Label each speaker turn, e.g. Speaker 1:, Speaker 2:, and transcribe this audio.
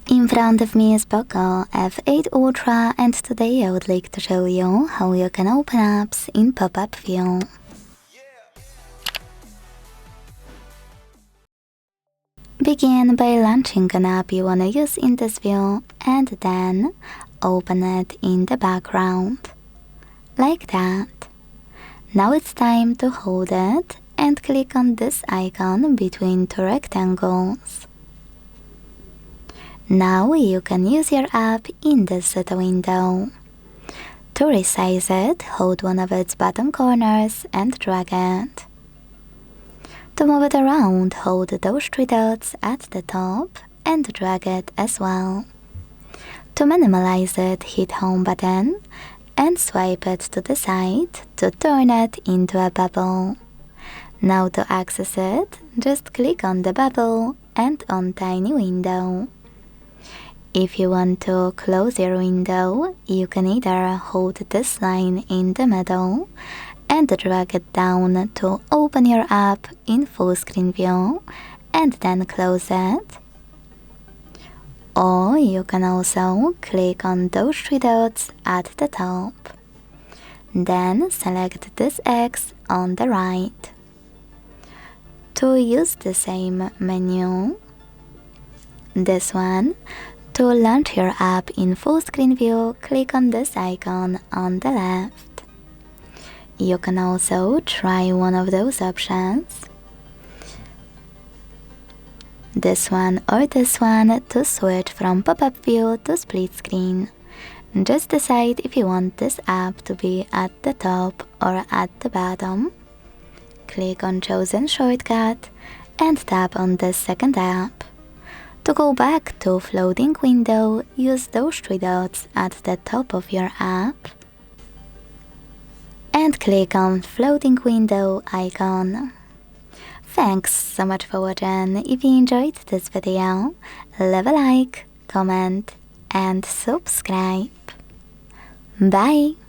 Speaker 1: In front of me is POCO F8 Ultra, and today I would like to show you how you can open apps in pop-up view. Begin by launching an app you wanna use in this view and then open it in the background. Like that. Now it's time to hold it and click on this icon between two rectangles. Now you can use your app in this window. To resize it, hold one of its bottom corners and drag it. To move it around, hold those three dots at the top and drag it as well. To minimalize it, hit Home button and swipe it to the side to turn it into a bubble. Now to access it, just click on the bubble and on Tiny Window. If you want to close your window, you can either hold this line in the middle and drag it down to open your app in full screen view and then close it. Or you can also click on those three dots at the top. Then select this X on the right. To use the same menu, this one, to launch your app in full screen view, click on this icon on the left. You can also try one of those options. This one or this one to switch from pop-up view to split screen. Just decide if you want this app to be at the top or at the bottom. Click on chosen shortcut and tap on the second app. To go back to floating window, use those three dots at the top of your app and click on floating window icon. Thanks so much for watching. If you enjoyed this video, leave a like, comment and subscribe. Bye!